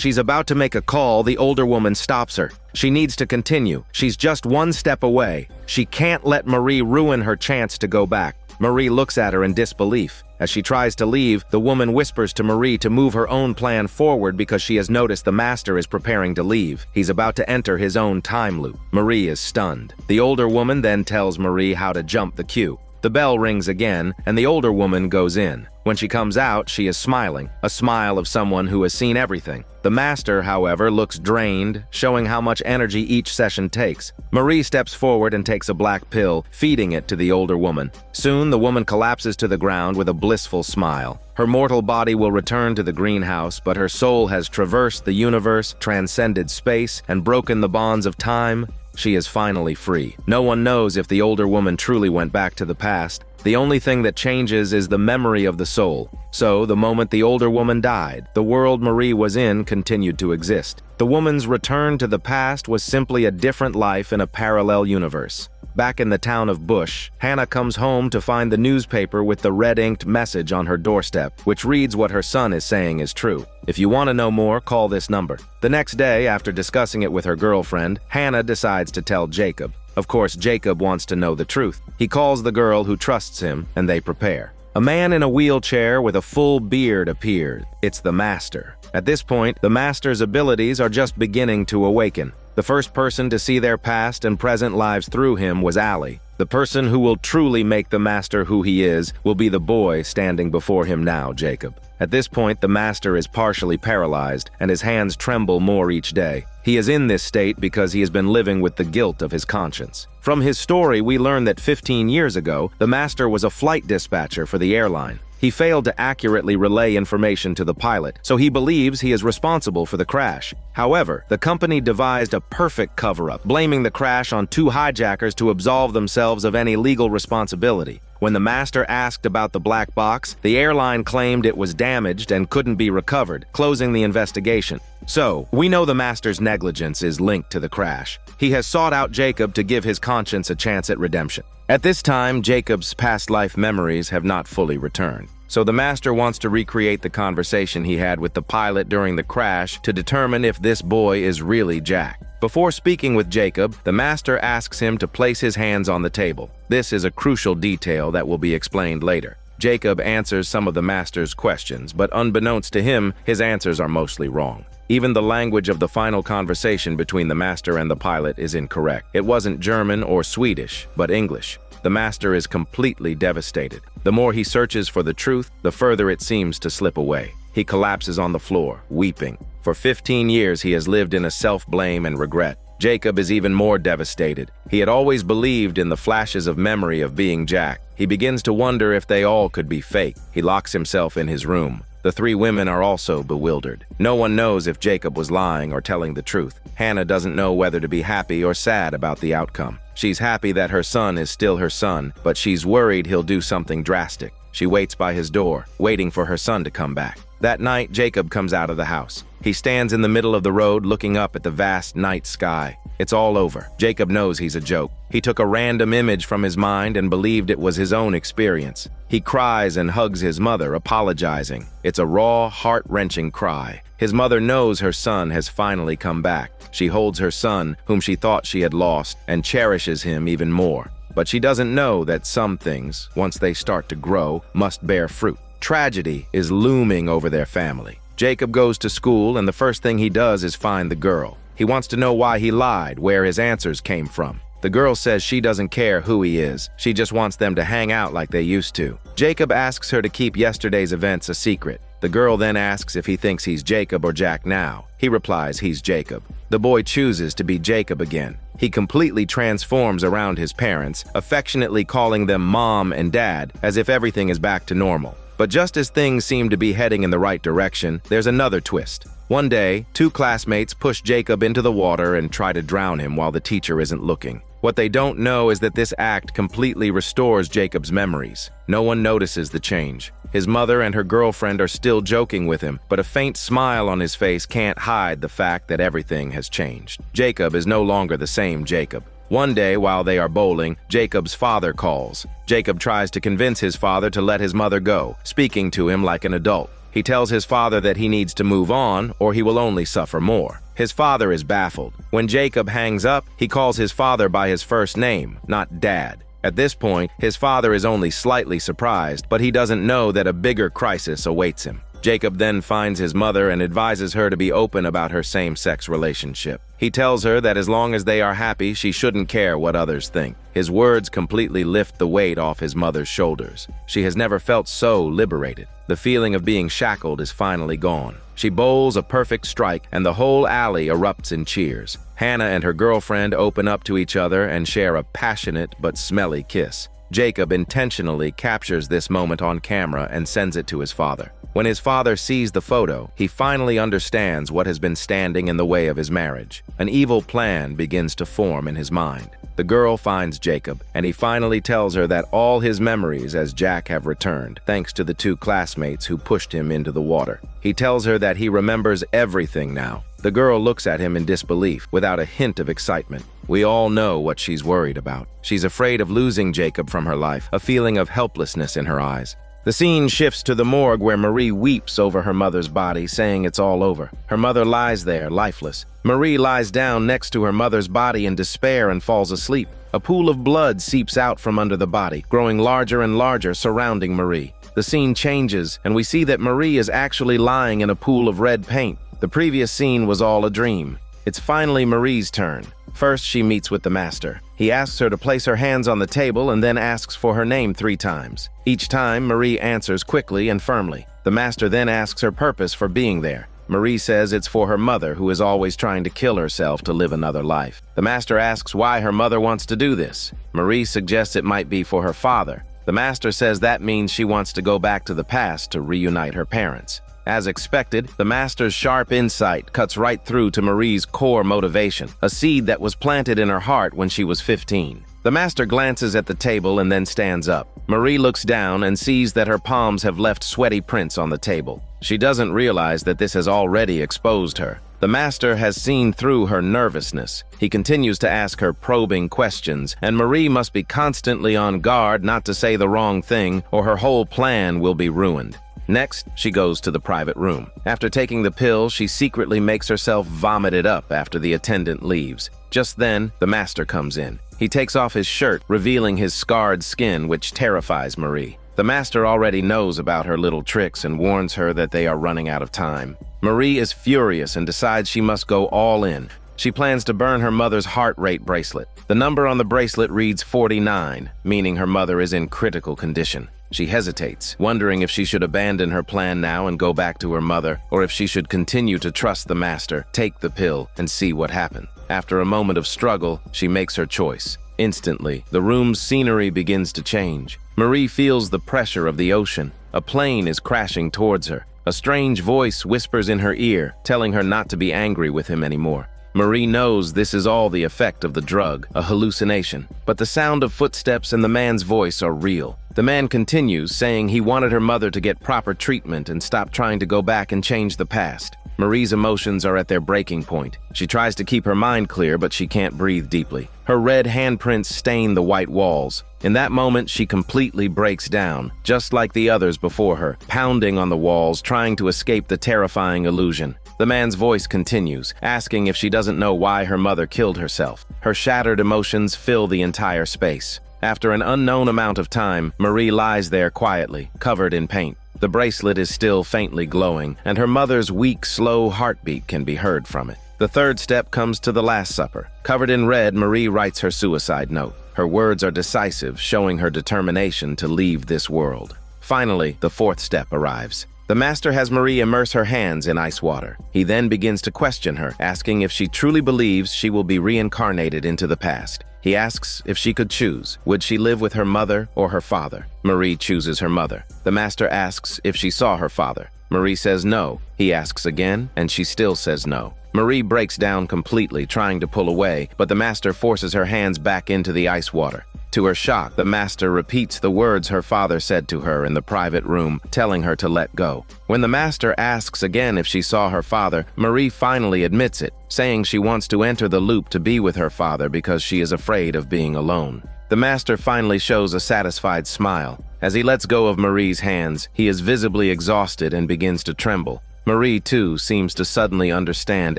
A: she's about to make a call, the older woman stops her. She needs to continue. She's just one step away. She can't let Marie ruin her chance to go back. Marie looks at her in disbelief. As she tries to leave, the woman whispers to Marie to move her own plan forward because she has noticed the master is preparing to leave. He's about to enter his own time loop. Marie is stunned. The older woman then tells Marie how to jump the queue. The bell rings again, and the older woman goes in. When she comes out, she is smiling, a smile of someone who has seen everything. The master, however, looks drained, showing how much energy each session takes. Marie steps forward and takes a black pill, feeding it to the older woman. Soon, the woman collapses to the ground with a blissful smile. Her mortal body will return to the greenhouse, but her soul has traversed the universe, transcended space, and broken the bonds of time. She is finally free. No one knows if the older woman truly went back to the past. The only thing that changes is the memory of the soul. So, the moment the older woman died, the world Marie was in continued to exist. The woman's return to the past was simply a different life in a parallel universe. Back in the town of Bush, Hannah comes home to find the newspaper with the red-inked message on her doorstep, which reads what her son is saying is true. If you want to know more, call this number. The next day, after discussing it with her girlfriend, Hannah decides to tell Jacob. Of course, Jacob wants to know the truth. He calls the girl who trusts him, and they prepare. A man in a wheelchair with a full beard appeared. It's the master. At this point, the master's abilities are just beginning to awaken. The first person to see their past and present lives through him was Allie. The person who will truly make the master who he is will be the boy standing before him now, Jacob. At this point, the master is partially paralyzed, and his hands tremble more each day. He is in this state because he has been living with the guilt of his conscience. From his story, we learn that 15 years ago, the master was a flight dispatcher for the airline. He failed to accurately relay information to the pilot, so he believes he is responsible for the crash. However, the company devised a perfect cover-up, blaming the crash on two hijackers to absolve themselves of any legal responsibility. When the master asked about the black box, the airline claimed it was damaged and couldn't be recovered, closing the investigation. So, we know the master's negligence is linked to the crash. He has sought out Jacob to give his conscience a chance at redemption. At this time, Jacob's past life memories have not fully returned. So the master wants to recreate the conversation he had with the pilot during the crash to determine if this boy is really Jack. Before speaking with Jacob, the master asks him to place his hands on the table. This is a crucial detail that will be explained later. Jacob answers some of the master's questions, but unbeknownst to him, his answers are mostly wrong. Even the language of the final conversation between the master and the pilot is incorrect. It wasn't German or Swedish, but English. The master is completely devastated. The more he searches for the truth, the further it seems to slip away. He collapses on the floor, weeping. For 15 years, he has lived in a self-blame and regret. Jacob is even more devastated. He had always believed in the flashes of memory of being Jack. He begins to wonder if they all could be fake. He locks himself in his room. The three women are also bewildered. No one knows if Jacob was lying or telling the truth. Hannah doesn't know whether to be happy or sad about the outcome. She's happy that her son is still her son, but she's worried he'll do something drastic. She waits by his door, waiting for her son to come back. That night, Jacob comes out of the house. He stands in the middle of the road looking up at the vast night sky. It's all over. Jacob knows he's a joke. He took a random image from his mind and believed it was his own experience. He cries and hugs his mother, apologizing. It's a raw, heart-wrenching cry. His mother knows her son has finally come back. She holds her son, whom she thought she had lost, and cherishes him even more. But she doesn't know that some things, once they start to grow, must bear fruit. Tragedy is looming over their family. Jacob goes to school, and the first thing he does is find the girl. He wants to know why he lied, where his answers came from. The girl says she doesn't care who he is. She just wants them to hang out like they used to. Jacob asks her to keep yesterday's events a secret. The girl then asks if he thinks he's Jacob or Jack now. He replies he's Jacob. The boy chooses to be Jacob again. He completely transforms around his parents, affectionately calling them Mom and Dad, as if everything is back to normal. But just as things seem to be heading in the right direction, there's another twist. One day, two classmates push Jacob into the water and try to drown him while the teacher isn't looking. What they don't know is that this act completely restores Jacob's memories. No one notices the change. His mother and her girlfriend are still joking with him, but a faint smile on his face can't hide the fact that everything has changed. Jacob is no longer the same Jacob. One day, while they are bowling, Jacob's father calls. Jacob tries to convince his father to let his mother go, speaking to him like an adult. He tells his father that he needs to move on, or he will only suffer more. His father is baffled. When Jacob hangs up, he calls his father by his first name, not Dad. At this point, his father is only slightly surprised, but he doesn't know that a bigger crisis awaits him. Jacob then finds his mother and advises her to be open about her same-sex relationship. He tells her that as long as they are happy, she shouldn't care what others think. His words completely lift the weight off his mother's shoulders. She has never felt so liberated. The feeling of being shackled is finally gone. She bowls a perfect strike, and the whole alley erupts in cheers. Hannah and her girlfriend open up to each other and share a passionate but smelly kiss. Jacob intentionally captures this moment on camera and sends it to his father. When his father sees the photo, he finally understands what has been standing in the way of his marriage. An evil plan begins to form in his mind. The girl finds Jacob, and he finally tells her that all his memories as Jack have returned, thanks to the two classmates who pushed him into the water. He tells her that he remembers everything now. The girl looks at him in disbelief, without a hint of excitement. We all know what she's worried about. She's afraid of losing Jacob from her life, a feeling of helplessness in her eyes. The scene shifts to the morgue where Marie weeps over her mother's body, saying it's all over. Her mother lies there, lifeless. Marie lies down next to her mother's body in despair and falls asleep. A pool of blood seeps out from under the body, growing larger and larger, surrounding Marie. The scene changes, and we see that Marie is actually lying in a pool of red paint. The previous scene was all a dream. It's finally Marie's turn. First, she meets with the master. He asks her to place her hands on the table and then asks for her name 3 times. Each time, Marie answers quickly and firmly. The master then asks her purpose for being there. Marie says it's for her mother, who is always trying to kill herself to live another life. The master asks why her mother wants to do this. Marie suggests it might be for her father. The master says that means she wants to go back to the past to reunite her parents. As expected, the master's sharp insight cuts right through to Marie's core motivation, a seed that was planted in her heart when she was 15. The master glances at the table and then stands up. Marie looks down and sees that her palms have left sweaty prints on the table. She doesn't realize that this has already exposed her. The master has seen through her nervousness. He continues to ask her probing questions, and Marie must be constantly on guard not to say the wrong thing, or her whole plan will be ruined. Next, she goes to the private room. After taking the pill, she secretly makes herself vomit it up after the attendant leaves. Just then, the master comes in. He takes off his shirt, revealing his scarred skin, which terrifies Marie. The master already knows about her little tricks and warns her that they are running out of time. Marie is furious and decides she must go all in. She plans to burn her mother's heart rate bracelet. The number on the bracelet reads 49, meaning her mother is in critical condition. She hesitates, wondering if she should abandon her plan now and go back to her mother, or if she should continue to trust the master, take the pill, and see what happens. After a moment of struggle, she makes her choice. Instantly, the room's scenery begins to change. Marie feels the pressure of the ocean. A plane is crashing towards her. A strange voice whispers in her ear, telling her not to be angry with him anymore. Marie knows this is all the effect of the drug, a hallucination. But the sound of footsteps and the man's voice are real. The man continues, saying he wanted her mother to get proper treatment and stop trying to go back and change the past. Marie's emotions are at their breaking point. She tries to keep her mind clear, but she can't breathe deeply. Her red handprints stain the white walls. In that moment, she completely breaks down, just like the others before her, pounding on the walls, trying to escape the terrifying illusion. The man's voice continues, asking if she doesn't know why her mother killed herself. Her shattered emotions fill the entire space. After an unknown amount of time, Marie lies there quietly, covered in paint. The bracelet is still faintly glowing, and her mother's weak, slow heartbeat can be heard from it. The third step comes to the Last Supper. Covered in red, Marie writes her suicide note. Her words are decisive, showing her determination to leave this world. Finally, the fourth step arrives. The master has Marie immerse her hands in ice water. He then begins to question her, asking if she truly believes she will be reincarnated into the past. He asks if she could choose. Would she live with her mother or her father? Marie chooses her mother. The master asks if she saw her father. Marie says no. He asks again, and she still says no. Marie breaks down completely, trying to pull away, but the master forces her hands back into the ice water. To her shock, the master repeats the words her father said to her in the private room, telling her to let go. When the master asks again if she saw her father, Marie finally admits it, saying she wants to enter the loop to be with her father because she is afraid of being alone. The master finally shows a satisfied smile. As he lets go of Marie's hands, he is visibly exhausted and begins to tremble. Marie, too, seems to suddenly understand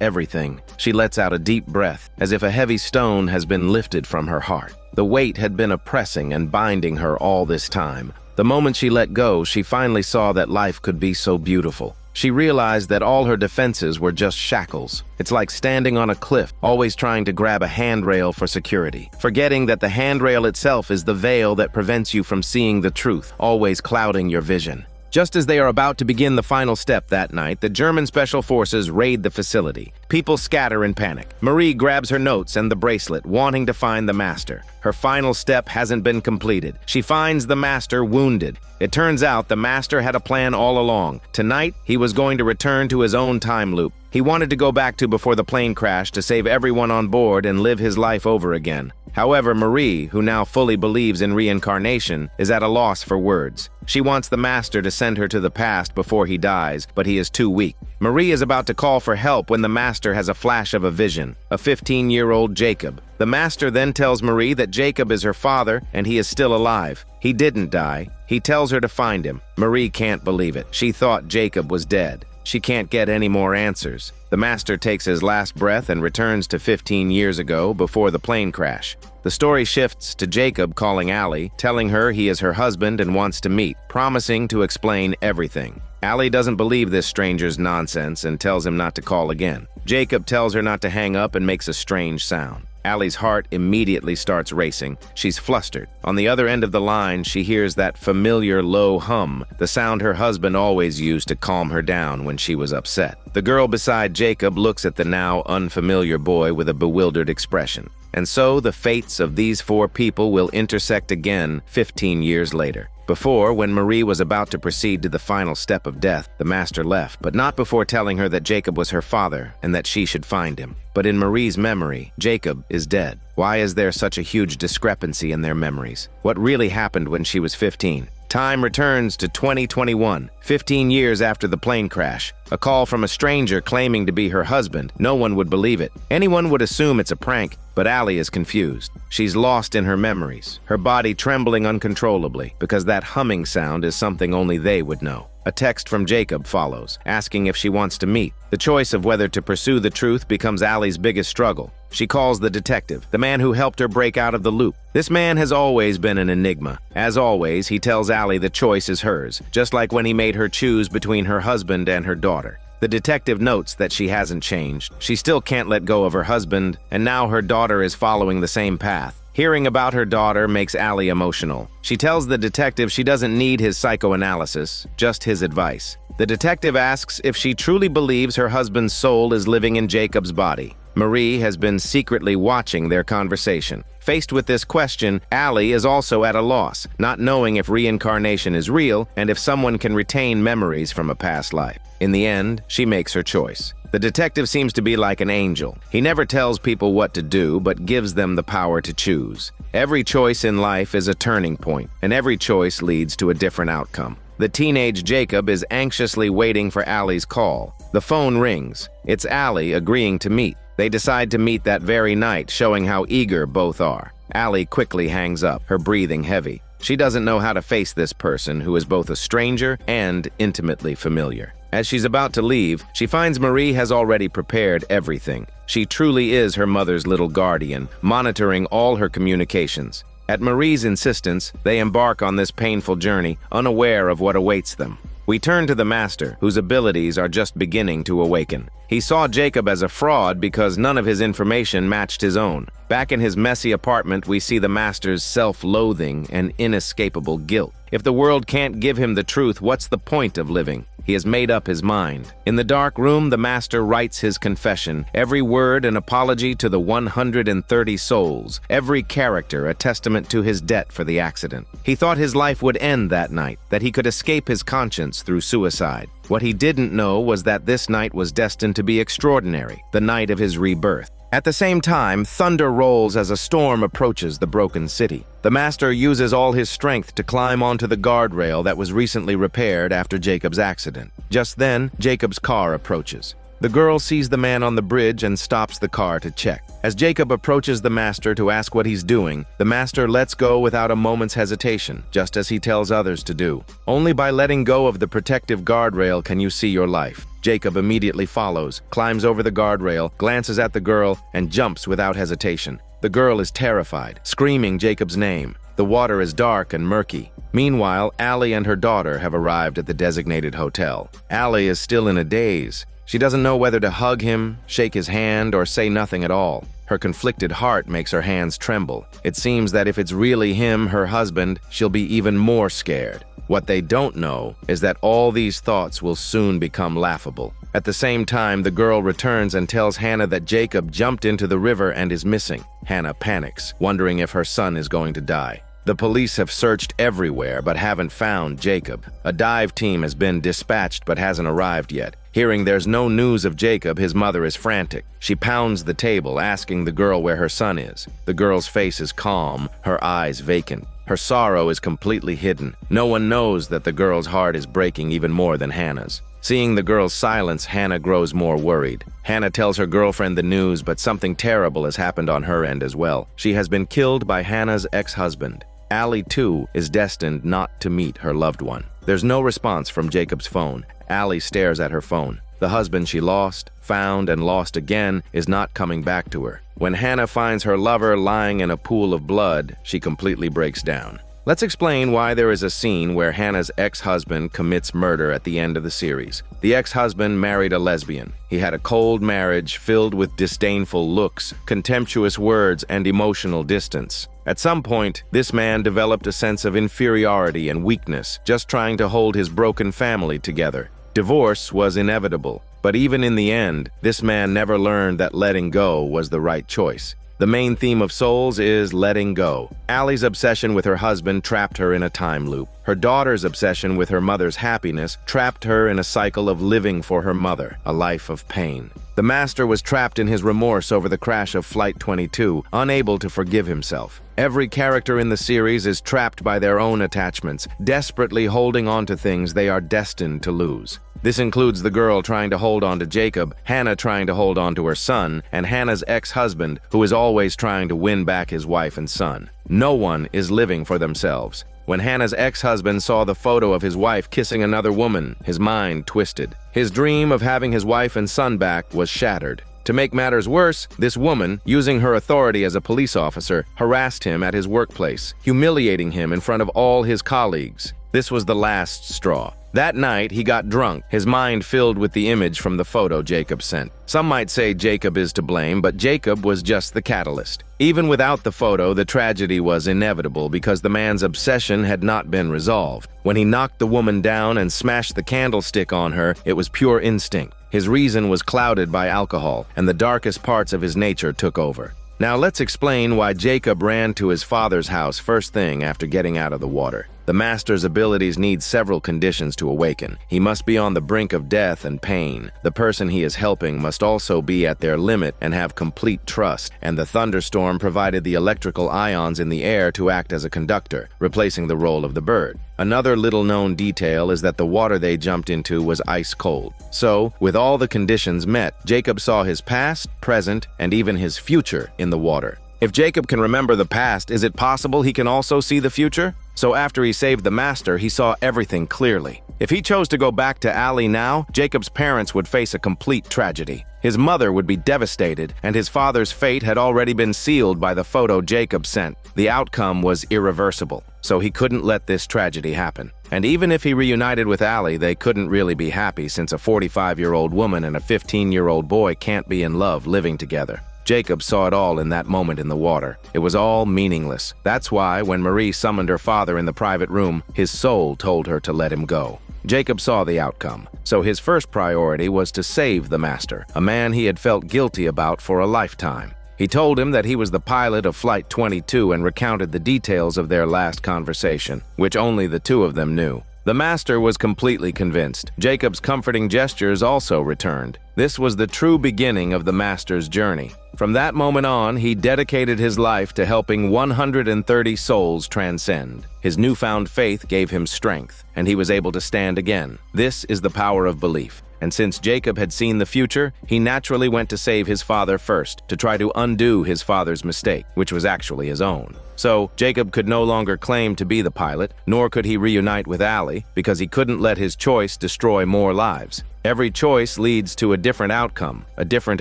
A: everything. She lets out a deep breath, as if a heavy stone has been lifted from her heart. The weight had been oppressing and binding her all this time. The moment she let go, she finally saw that life could be so beautiful. She realized that all her defenses were just shackles. It's like standing on a cliff, always trying to grab a handrail for security, forgetting that the handrail itself is the veil that prevents you from seeing the truth, always clouding your vision. Just as they are about to begin the final step that night, the German special forces raid the facility. People scatter in panic. Marie grabs her notes and the bracelet, wanting to find the master. Her final step hasn't been completed. She finds the master wounded. It turns out the master had a plan all along. Tonight, he was going to return to his own time loop. He wanted to go back to before the plane crashed to save everyone on board and live his life over again. However, Marie, who now fully believes in reincarnation, is at a loss for words. She wants the master to send her to the past before he dies, but he is too weak. Marie is about to call for help when the master has a flash of a vision, a 15-year-old Jacob. The master then tells Marie that Jacob is her father and he is still alive. He didn't die. He tells her to find him. Marie can't believe it. She thought Jacob was dead. She can't get any more answers. The master takes his last breath and returns to 15 years ago before the plane crash. The story shifts to Jacob calling Allie, telling her he is her husband and wants to meet, promising to explain everything. Allie doesn't believe this stranger's nonsense and tells him not to call again. Jacob tells her not to hang up and makes a strange sound. Allie's heart immediately starts racing. She's flustered. On the other end of the line, she hears that familiar low hum, the sound her husband always used to calm her down when she was upset. The girl beside Jacob looks at the now unfamiliar boy with a bewildered expression. And so the fates of these four people will intersect again 15 years later. Before, when Marie was about to proceed to the final step of death, the master left, but not before telling her that Jacob was her father and that she should find him. But in Marie's memory, Jacob is dead. Why is there such a huge discrepancy in their memories? What really happened when she was 15? Time returns to 2021, 15 years after the plane crash. A call from a stranger claiming to be her husband. No one would believe it. Anyone would assume it's a prank, but Allie is confused. She's lost in her memories, her body trembling uncontrollably, because that humming sound is something only they would know. A text from Jacob follows, asking if she wants to meet. The choice of whether to pursue the truth becomes Allie's biggest struggle. She calls the detective, the man who helped her break out of the loop. This man has always been an enigma. As always, he tells Allie the choice is hers, just like when he made her choose between her husband and her daughter. The detective notes that she hasn't changed. She still can't let go of her husband, and now her daughter is following the same path. Hearing about her daughter makes Allie emotional. She tells the detective she doesn't need his psychoanalysis, just his advice. The detective asks if she truly believes her husband's soul is living in Jacob's body. Marie has been secretly watching their conversation. Faced with this question, Allie is also at a loss, not knowing if reincarnation is real and if someone can retain memories from a past life. In the end, she makes her choice. The detective seems to be like an angel. He never tells people what to do, but gives them the power to choose. Every choice in life is a turning point, and every choice leads to a different outcome. The teenage Jacob is anxiously waiting for Allie's call. The phone rings. It's Allie agreeing to meet. They decide to meet that very night, showing how eager both are. Allie quickly hangs up, her breathing heavy. She doesn't know how to face this person who is both a stranger and intimately familiar. As she's about to leave, she finds Marie has already prepared everything. She truly is her mother's little guardian, monitoring all her communications. At Marie's insistence, they embark on this painful journey, unaware of what awaits them. We turn to the Master, whose abilities are just beginning to awaken. He saw Jacob as a fraud because none of his information matched his own. Back in his messy apartment, we see the Master's self-loathing and inescapable guilt. If the world can't give him the truth, what's the point of living? He has made up his mind. In the dark room, the Master writes his confession, every word an apology to the 130 souls, every character a testament to his debt for the accident. He thought his life would end that night, that he could escape his conscience through suicide. What he didn't know was that this night was destined to be extraordinary, the night of his rebirth. At the same time, thunder rolls as a storm approaches the broken city. The Master uses all his strength to climb onto the guardrail that was recently repaired after Jacob's accident. Just then, Jacob's car approaches. The girl sees the man on the bridge and stops the car to check. As Jacob approaches the Master to ask what he's doing, the Master lets go without a moment's hesitation, just as he tells others to do. Only by letting go of the protective guardrail can you see your life. Jacob immediately follows, climbs over the guardrail, glances at the girl, and jumps without hesitation. The girl is terrified, screaming Jacob's name. The water is dark and murky. Meanwhile, Allie and her daughter have arrived at the designated hotel. Allie is still in a daze. She doesn't know whether to hug him, shake his hand, or say nothing at all. Her conflicted heart makes her hands tremble. It seems that if it's really him, her husband, she'll be even more scared. What they don't know is that all these thoughts will soon become laughable. At the same time, the girl returns and tells Hannah that Jacob jumped into the river and is missing. Hannah panics, wondering if her son is going to die. The police have searched everywhere but haven't found Jacob. A dive team has been dispatched but hasn't arrived yet. Hearing there's no news of Jacob, his mother is frantic. She pounds the table, asking the girl where her son is. The girl's face is calm, her eyes vacant. Her sorrow is completely hidden. No one knows that the girl's heart is breaking even more than Hannah's. Seeing the girl's silence, Hannah grows more worried. Hannah tells her girlfriend the news, but something terrible has happened on her end as well. She has been killed by Hannah's ex-husband. Allie, too, is destined not to meet her loved one. There's no response from Jacob's phone. Allie stares at her phone. The husband she lost, found, and lost again is not coming back to her. When Hannah finds her lover lying in a pool of blood, she completely breaks down. Let's explain why there is a scene where Hannah's ex-husband commits murder at the end of the series. The ex-husband married a lesbian. He had a cold marriage filled with disdainful looks, contemptuous words, and emotional distance. At some point, this man developed a sense of inferiority and weakness, just trying to hold his broken family together. Divorce was inevitable, but even in the end, this man never learned that letting go was the right choice. The main theme of Souls is letting go. Allie's obsession with her husband trapped her in a time loop. Her daughter's obsession with her mother's happiness trapped her in a cycle of living for her mother, a life of pain. The Master was trapped in his remorse over the crash of Flight 22, unable to forgive himself. Every character in the series is trapped by their own attachments, desperately holding on to things they are destined to lose. This includes the girl trying to hold on to Jacob, Hannah trying to hold on to her son, and Hannah's ex-husband, who is always trying to win back his wife and son. No one is living for themselves. When Hannah's ex-husband saw the photo of his wife kissing another woman, his mind twisted. His dream of having his wife and son back was shattered. To make matters worse, this woman, using her authority as a police officer, harassed him at his workplace, humiliating him in front of all his colleagues. This was the last straw. That night, he got drunk, his mind filled with the image from the photo Jacob sent. Some might say Jacob is to blame, but Jacob was just the catalyst. Even without the photo, the tragedy was inevitable because the man's obsession had not been resolved. When he knocked the woman down and smashed the candlestick on her, it was pure instinct. His reason was clouded by alcohol, and the darkest parts of his nature took over. Now let's explain why Jacob ran to his father's house first thing after getting out of the water. The Master's abilities need several conditions to awaken. He must be on the brink of death and pain. The person he is helping must also be at their limit and have complete trust, and the thunderstorm provided the electrical ions in the air to act as a conductor, replacing the role of the bird. Another little-known detail is that the water they jumped into was ice cold. So, with all the conditions met, Jacob saw his past, present, and even his future in the water. If Jacob can remember the past, is it possible he can also see the future? So after he saved the Master, he saw everything clearly. If he chose to go back to Allie now, Jacob's parents would face a complete tragedy. His mother would be devastated, and his father's fate had already been sealed by the photo Jacob sent. The outcome was irreversible, so he couldn't let this tragedy happen. And even if he reunited with Allie, they couldn't really be happy since a 45-year-old woman and a 15-year-old boy can't be in love living together. Jacob saw it all in that moment in the water. It was all meaningless. That's why, when Marie summoned her father in the private room, his soul told her to let him go. Jacob saw the outcome, so his first priority was to save the master, a man he had felt guilty about for a lifetime. He told him that he was the pilot of Flight 22 and recounted the details of their last conversation, which only the two of them knew. The master was completely convinced. Jacob's comforting gestures also returned. This was the true beginning of the master's journey. From that moment on, he dedicated his life to helping 130 souls transcend. His newfound faith gave him strength, and he was able to stand again. This is the power of belief. And since Jacob had seen the future, he naturally went to save his father first, to try to undo his father's mistake, which was actually his own. So, Jacob could no longer claim to be the pilot, nor could he reunite with Allie, because he couldn't let his choice destroy more lives. Every choice leads to a different outcome, a different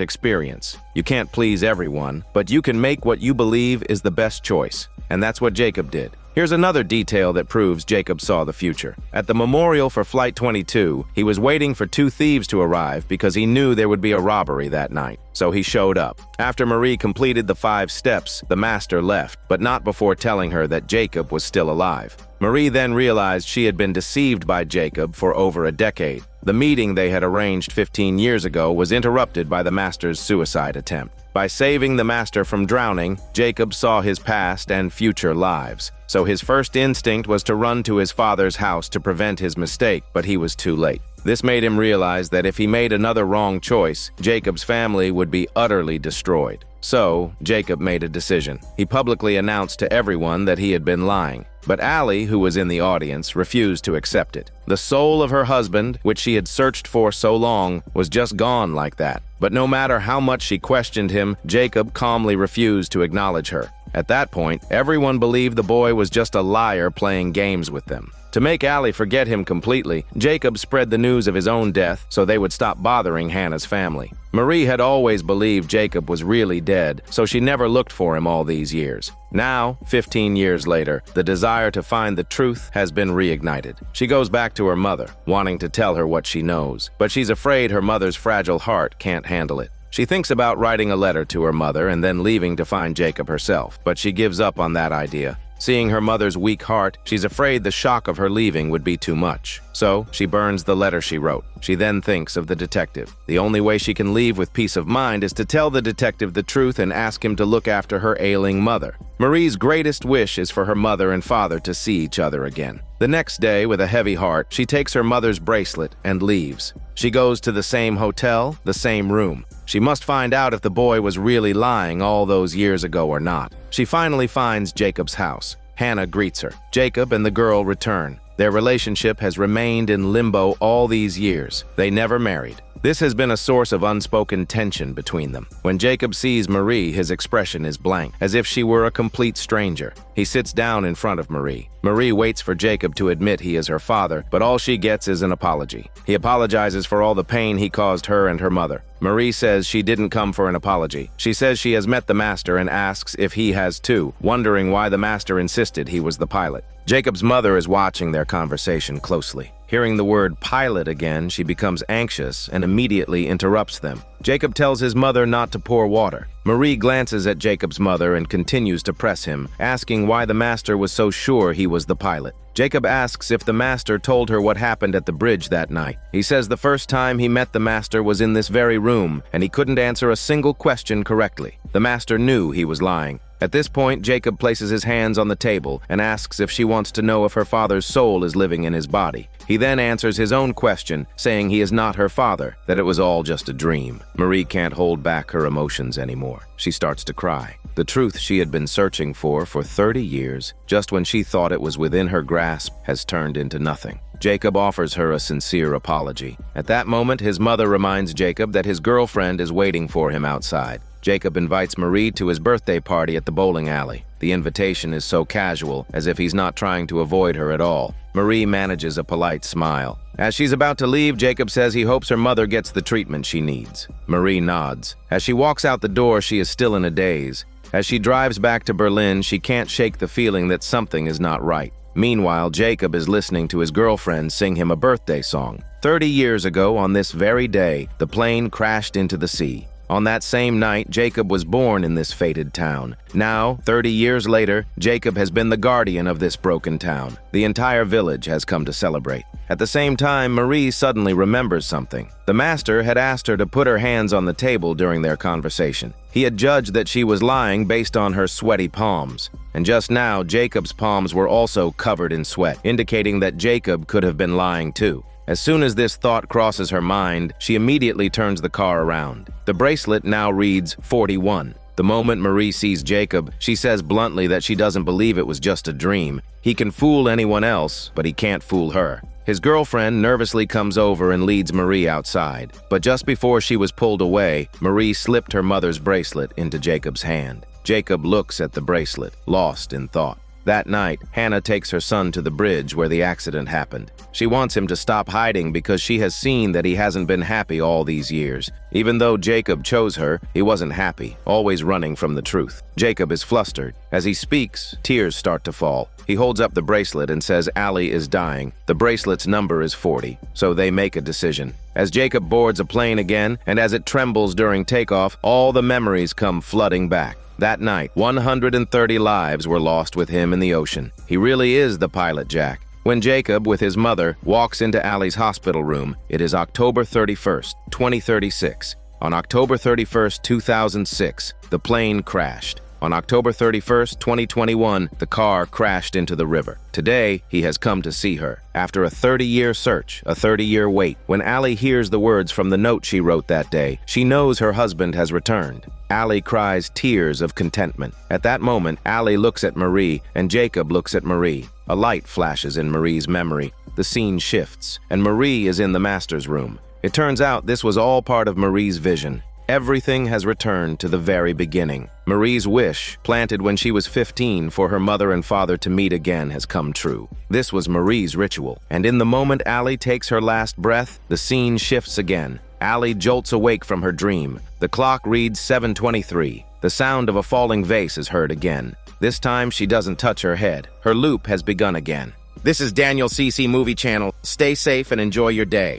A: experience. You can't please everyone, but you can make what you believe is the best choice. And that's what Jacob did. Here's another detail that proves Jacob saw the future. At the memorial for Flight 22, he was waiting for two thieves to arrive because he knew there would be a robbery that night. So he showed up. After Marie completed the 5 steps, the master left, but not before telling her that Jacob was still alive. Marie then realized she had been deceived by Jacob for over a decade. The meeting they had arranged 15 years ago was interrupted by the master's suicide attempt. By saving the master from drowning, Jacob saw his past and future lives. So his first instinct was to run to his father's house to prevent his mistake, but he was too late. This made him realize that if he made another wrong choice, Jacob's family would be utterly destroyed. So, Jacob made a decision. He publicly announced to everyone that he had been lying. But Allie, who was in the audience, refused to accept it. The soul of her husband, which she had searched for so long, was just gone like that. But no matter how much she questioned him, Jacob calmly refused to acknowledge her. At that point, everyone believed the boy was just a liar playing games with them. To make Allie forget him completely, Jacob spread the news of his own death so they would stop bothering Hannah's family. Marie had always believed Jacob was really dead, so she never looked for him all these years. Now, 15 years later, the desire to find the truth has been reignited. She goes back to her mother, wanting to tell her what she knows, but she's afraid her mother's fragile heart can't handle it. She thinks about writing a letter to her mother and then leaving to find Jacob herself, but she gives up on that idea. Seeing her mother's weak heart, she's afraid the shock of her leaving would be too much. So, she burns the letter she wrote. She then thinks of the detective. The only way she can leave with peace of mind is to tell the detective the truth and ask him to look after her ailing mother. Marie's greatest wish is for her mother and father to see each other again. The next day, with a heavy heart, she takes her mother's bracelet and leaves. She goes to the same hotel, the same room. She must find out if the boy was really lying all those years ago or not. She finally finds Jacob's house. Hannah greets her. Jacob and the girl return. Their relationship has remained in limbo all these years. They never married. This has been a source of unspoken tension between them. When Jacob sees Marie, his expression is blank, as if she were a complete stranger. He sits down in front of Marie. Marie waits for Jacob to admit he is her father, but all she gets is an apology. He apologizes for all the pain he caused her and her mother. Marie says she didn't come for an apology. She says she has met the master and asks if he has too, wondering why the master insisted he was the pilot. Jacob's mother is watching their conversation closely. Hearing the word pilot again, she becomes anxious and immediately interrupts them. Jacob tells his mother not to pour water. Marie glances at Jacob's mother and continues to press him, asking why the master was so sure he was the pilot. Jacob asks if the master told her what happened at the bridge that night. He says the first time he met the master was in this very room, and he couldn't answer a single question correctly. The master knew he was lying. At this point, Jacob places his hands on the table and asks if she wants to know if her father's soul is living in his body. He then answers his own question, saying he is not her father, that it was all just a dream. Marie can't hold back her emotions anymore. She starts to cry. The truth she had been searching for 30 years, just when she thought it was within her grasp, has turned into nothing. Jacob offers her a sincere apology. At that moment, his mother reminds Jacob that his girlfriend is waiting for him outside. Jacob invites Marie to his birthday party at the bowling alley. The invitation is so casual, as if he's not trying to avoid her at all. Marie manages a polite smile. As she's about to leave, Jacob says he hopes her mother gets the treatment she needs. Marie nods. As she walks out the door, she is still in a daze. As she drives back to Berlin, she can't shake the feeling that something is not right. Meanwhile, Jacob is listening to his girlfriend sing him a birthday song. 30 years ago, on this very day, the plane crashed into the sea. On that same night, Jacob was born in this fated town. Now, 30 years later, Jacob has been the guardian of this broken town. The entire village has come to celebrate. At the same time, Marie suddenly remembers something. The master had asked her to put her hands on the table during their conversation. He had judged that she was lying based on her sweaty palms. And just now, Jacob's palms were also covered in sweat, indicating that Jacob could have been lying too. As soon as this thought crosses her mind, she immediately turns the car around. The bracelet now reads 41. The moment Marie sees Jacob, she says bluntly that she doesn't believe it was just a dream. He can fool anyone else, but he can't fool her. His girlfriend nervously comes over and leads Marie outside. But just before she was pulled away, Marie slipped her mother's bracelet into Jacob's hand. Jacob looks at the bracelet, lost in thought. That night, Hannah takes her son to the bridge where the accident happened. She wants him to stop hiding because she has seen that he hasn't been happy all these years. Even though Jacob chose her, he wasn't happy, always running from the truth. Jacob is flustered. As he speaks, tears start to fall. He holds up the bracelet and says Allie is dying. The bracelet's number is 40, so they make a decision. As Jacob boards a plane again, and as it trembles during takeoff, all the memories come flooding back. That night, 130 lives were lost with him in the ocean. He really is the pilot Jack. When Jacob, with his mother, walks into Allie's hospital room, it is October 31st, 2036. On October 31st, 2006, the plane crashed. On October 31st, 2021, the car crashed into the river. Today, he has come to see her. After a 30-year search, a 30-year wait, when Allie hears the words from the note she wrote that day, she knows her husband has returned. Allie cries tears of contentment. At that moment, Allie looks at Marie, and Jacob looks at Marie. A light flashes in Marie's memory. The scene shifts, and Marie is in the master's room. It turns out this was all part of Marie's vision. Everything has returned to the very beginning. Marie's wish, planted when she was 15 for her mother and father to meet again, has come true. This was Marie's ritual, and in the moment Allie takes her last breath, the scene shifts again. Allie jolts awake from her dream. The clock reads 7:23. The sound of a falling vase is heard again. This time she doesn't touch her head. Her loop has begun again. This is Daniel CC Movie Channel. Stay safe and enjoy your day.